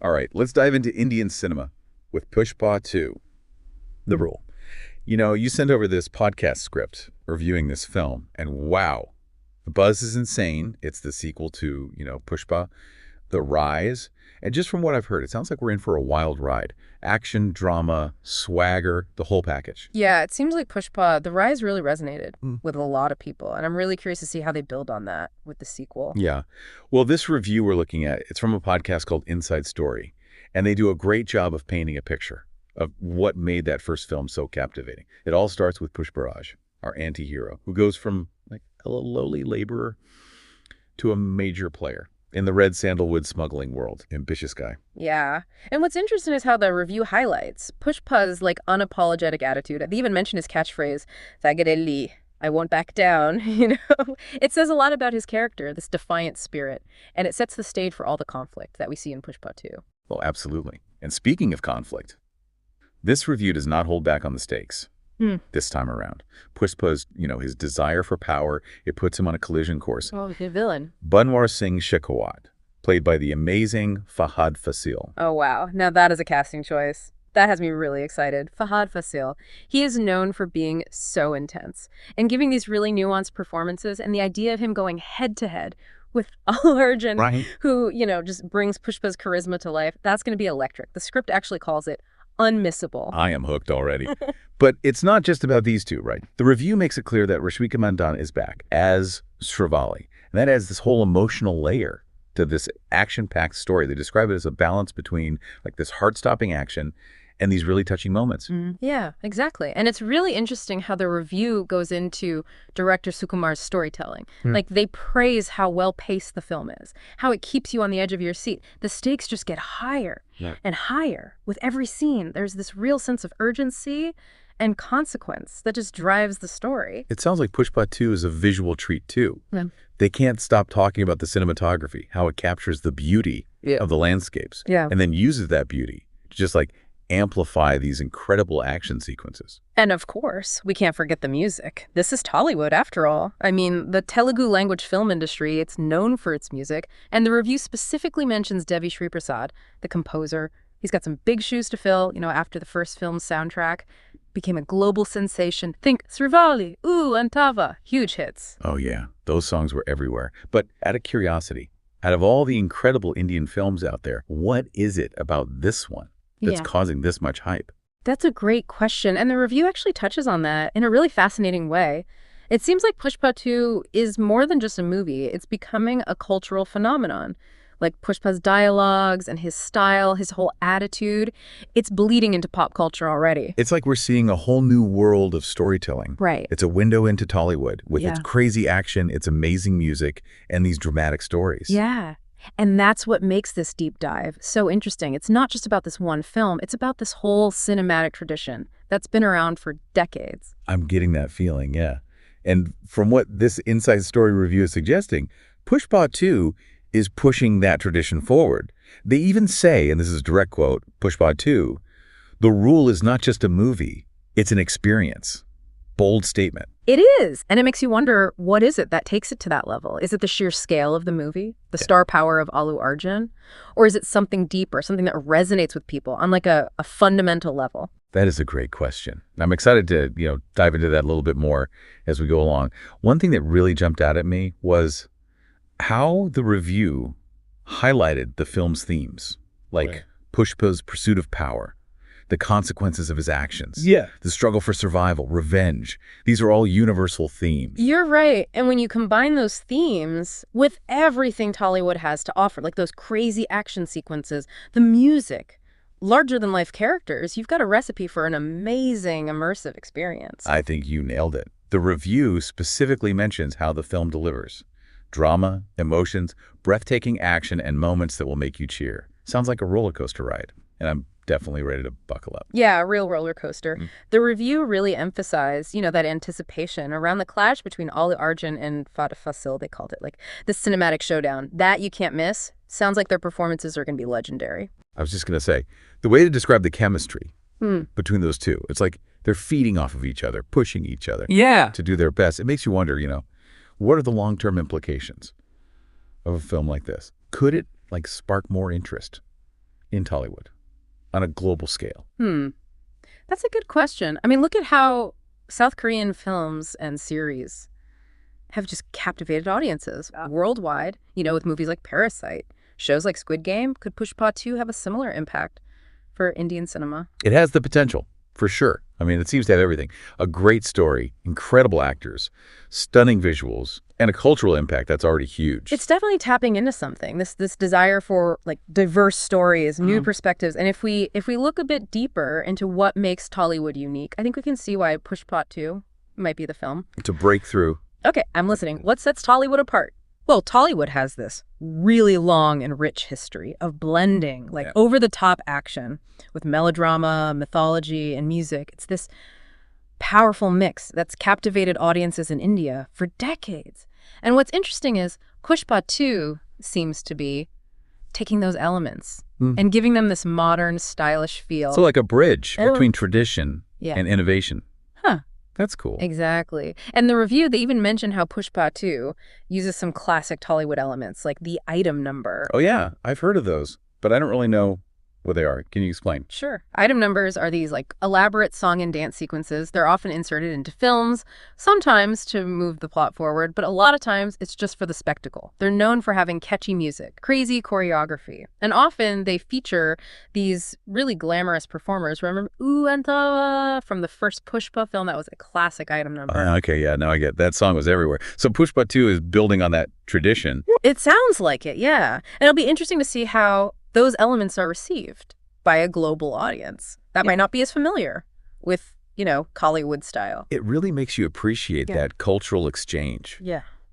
All right, let's dive into Indian cinema with Pushpa 2, The Rule. You sent over this podcast script reviewing this film, and wow, the buzz is insane. It's the sequel to, Pushpa, The Rise. And just from what I've heard, it sounds like we're in for a wild ride. Action, drama, swagger, the whole package. Yeah, it seems like Pushpa, The Rise really resonated with a lot of people. And I'm really curious to see how they build on that with the sequel. Yeah. Well, this review we're looking at, it's from a podcast called Inside Story. And they do a great job of painting a picture of what made that first film so captivating. It all starts with Pushpa, our anti-hero, who goes from like a lowly laborer to a major player in the red sandalwood smuggling world. Ambitious guy. Yeah. And what's interesting is how the review highlights Pushpa's unapologetic attitude. They even mention his catchphrase, Thagarelli, I won't back down. It says a lot about his character, this defiant spirit, and it sets the stage for all the conflict that we see in Pushpa 2. Well, absolutely. And speaking of conflict, this review does not hold back on the stakes this time around. Pushpa's, his desire for power, it puts him on a collision course. Oh, the villain. Banwar Singh Shekhawat, played by the amazing Fahad Fasil. Oh, wow. Now that is a casting choice. That has me really excited. Fahad Fasil. He is known for being so intense and giving these really nuanced performances, and the idea of him going head-to-head with Allu Arjun, Right. who, just brings Pushpa's charisma to life, that's going to be electric. The script actually calls it unmissable. I am hooked already. But it's not just about these two, right? The review makes it clear that Rashmika Mandanna is back as Shravali. And that adds this whole emotional layer to this action-packed story. They describe it as a balance between this heart-stopping action and these really touching moments. Yeah, exactly. And it's really interesting how the review goes into director Sukumar's storytelling. They praise how well-paced the film is, how it keeps you on the edge of your seat. The stakes just get higher and higher with every scene. There's this real sense of urgency and consequence that just drives the story. It sounds like Pushpa 2 is a visual treat, too. Yeah. They can't stop talking about the cinematography, how it captures the beauty of the landscapes, and then uses that beauty to just amplify these incredible action sequences. And of course, we can't forget the music. This is Tollywood, after all. I mean, the Telugu language film industry, it's known for its music, and the review specifically mentions Devi Sri Prasad, the composer. He's got some big shoes to fill, after the first film's soundtrack became a global sensation. Think Srivali, Ooh, Antava, huge hits. Oh yeah, those songs were everywhere. But out of curiosity, out of all the incredible Indian films out there, what is it about this one that's causing this much hype? That's a great question, and the review actually touches on that in a really fascinating way. It seems like Pushpa 2 is more than just a movie. It's becoming a cultural phenomenon. Pushpa's dialogues and his style, his whole attitude, it's bleeding into pop culture already. It's like we're seeing a whole new world of storytelling. Right. It's a window into Tollywood with its crazy action, its amazing music, and these dramatic stories. Yeah. And that's what makes this deep dive so interesting. It's not just about this one film. It's about this whole cinematic tradition that's been around for decades. I'm getting that feeling, yeah. And from what this Inside Story review is suggesting, Pushpa 2 is pushing that tradition forward. They even say, and this is a direct quote, Pushpa 2, the rule is not just a movie, it's an experience. Bold statement. It is. And it makes you wonder, what is it that takes it to that level? Is it the sheer scale of the movie, the star power of Allu Arjun? Or is it something deeper, something that resonates with people on a fundamental level? That is a great question. I'm excited to, dive into that a little bit more as we go along. One thing that really jumped out at me was how the review highlighted the film's themes, Pushpa's pursuit of power, the consequences of his actions, the struggle for survival, revenge. These are all universal themes. You're right. And when you combine those themes with everything Tollywood has to offer, those crazy action sequences, the music, larger-than-life characters, you've got a recipe for an amazing, immersive experience. I think you nailed it. The review specifically mentions how the film delivers. Drama, emotions, breathtaking action, and moments that will make you cheer. Sounds like a roller coaster ride, and I'm definitely ready to buckle up. Yeah, a real roller coaster. The review really emphasized, that anticipation around the clash between Allu Arjun and Fahad Fasil, they called it, the cinematic showdown. That you can't miss. Sounds like their performances are going to be legendary. I was just going to say, the way to describe the chemistry between those two, it's like they're feeding off of each other, pushing each other to do their best. It makes you wonder, what are the long-term implications of a film like this? Could it spark more interest? in Tollywood on a global scale? That's a good question. I mean, look at how South Korean films and series have just captivated audiences worldwide, with movies like Parasite. Shows like Squid Game. Could Pushpa 2 have a similar impact for Indian cinema? It has the potential, for sure. I mean, it seems to have everything. A great story, incredible actors, stunning visuals, and a cultural impact that's already huge. It's definitely tapping into something, this desire for like diverse stories, new perspectives. And if we look a bit deeper into what makes Tollywood unique, I think we can see why Pushpa 2 might be the film. To break through. Okay, I'm listening. What sets Tollywood apart? Well, Tollywood has this really long and rich history of blending, over-the-top action with melodrama, mythology, and music. It's this powerful mix that's captivated audiences in India for decades. And what's interesting is Pushpa 2 seems to be taking those elements and giving them this modern, stylish feel. So like a bridge between tradition and innovation. Huh. That's cool. Exactly. And the review, they even mentioned how Pushpa 2 uses some classic Tollywood elements, like the item number. Oh, yeah. I've heard of those, but I don't really know what they are. Can you explain? Sure. Item numbers are these elaborate song and dance sequences. They're often inserted into films, sometimes to move the plot forward, but a lot of times it's just for the spectacle. They're known for having catchy music, crazy choreography, and often they feature these really glamorous performers. Remember Ooh and Tawa from the first Pushpa film? That was a classic item number. Okay, yeah, now I get it. That song was everywhere. So Pushpa 2 is building on that tradition. It sounds like it, yeah. And it'll be interesting to see how those elements are received by a global audience that might not be as familiar with, Collywood style. It really makes you appreciate that cultural exchange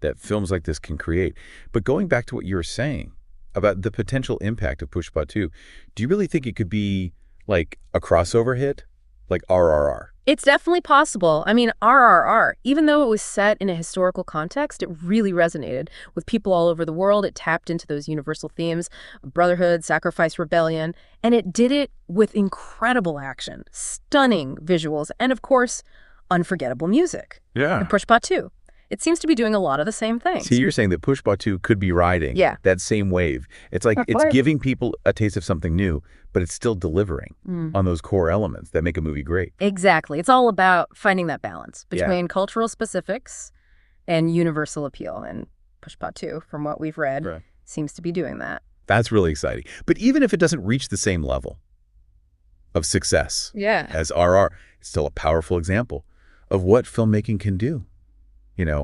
that films like this can create. But going back to what you were saying about the potential impact of Pushpa 2, do you really think it could be like a crossover hit, like RRR? It's definitely possible. I mean, RRR, even though it was set in a historical context, it really resonated with people all over the world. It tapped into those universal themes of brotherhood, sacrifice, rebellion, and it did it with incredible action, stunning visuals, and of course, unforgettable music. Yeah. And Pushpa 2. It seems to be doing a lot of the same things. See, you're saying that Pushpa 2 could be riding that same wave. It's like it's giving people a taste of something new, but it's still delivering on those core elements that make a movie great. Exactly. It's all about finding that balance between cultural specifics and universal appeal. And Pushpa 2, from what we've read, seems to be doing that. That's really exciting. But even if it doesn't reach the same level of success as RR, it's still a powerful example of what filmmaking can do.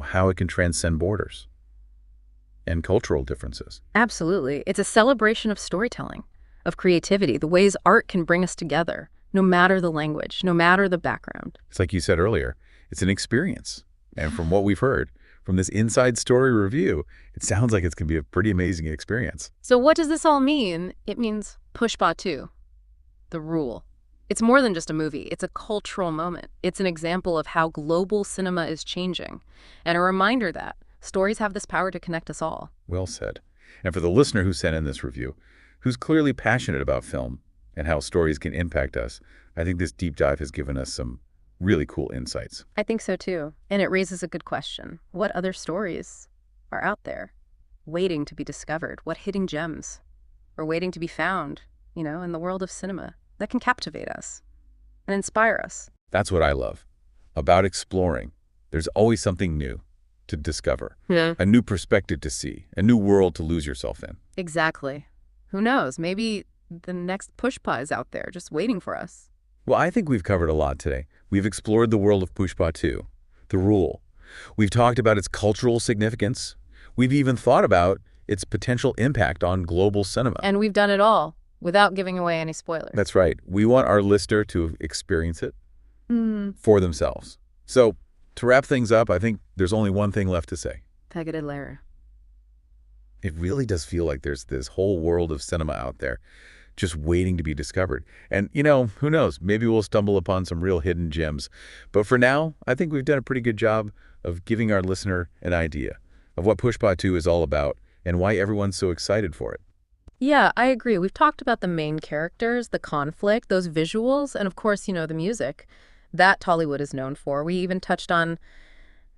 How it can transcend borders and cultural differences. Absolutely. It's a celebration of storytelling, of creativity, the ways art can bring us together, no matter the language, no matter the background. It's like you said earlier, it's an experience. And from what we've heard, from this inside story review, it sounds like it's going to be a pretty amazing experience. So what does this all mean? It means Pushpa 2, the rule. It's more than just a movie. It's a cultural moment. It's an example of how global cinema is changing, and a reminder that stories have this power to connect us all. Well said. And for the listener who sent in this review, who's clearly passionate about film and how stories can impact us, I think this deep dive has given us some really cool insights. I think so too. And it raises a good question. What other stories are out there waiting to be discovered? What hidden gems are waiting to be found, in the world of cinema that can captivate us and inspire us? That's what I love about exploring. There's always something new to discover, a new perspective to see, a new world to lose yourself in. Exactly. Who knows? Maybe the next Pushpa is out there just waiting for us. Well, I think we've covered a lot today. We've explored the world of Pushpa 2, the rule. We've talked about its cultural significance. We've even thought about its potential impact on global cinema. And we've done it all without giving away any spoilers. That's right. We want our listener to experience it for themselves. So to wrap things up, I think there's only one thing left to say. Pegaded Lara. It really does feel like there's this whole world of cinema out there just waiting to be discovered. And, who knows? Maybe we'll stumble upon some real hidden gems. But for now, I think we've done a pretty good job of giving our listener an idea of what Pushpa 2 is all about and why everyone's so excited for it. Yeah, I agree. We've talked about the main characters, the conflict, those visuals, and of course, the music that Tollywood is known for. We even touched on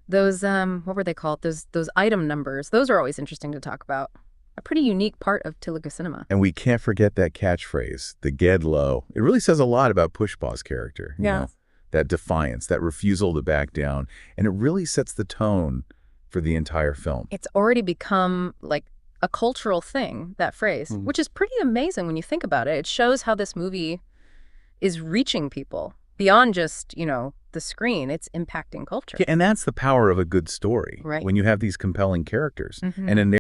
those, what were they called? Those item numbers. Those are always interesting to talk about. a pretty unique part of Telugu cinema. And we can't forget that catchphrase, the "Get Low." It really says a lot about Pushpa's character. You know, that defiance, that refusal to back down. And it really sets the tone for the entire film. It's already become like a cultural thing, that phrase, which is pretty amazing when you think about it. It shows how this movie is reaching people beyond just, you know, the screen. It's impacting culture. Yeah, and that's the power of a good story. Right. When you have these compelling characters and a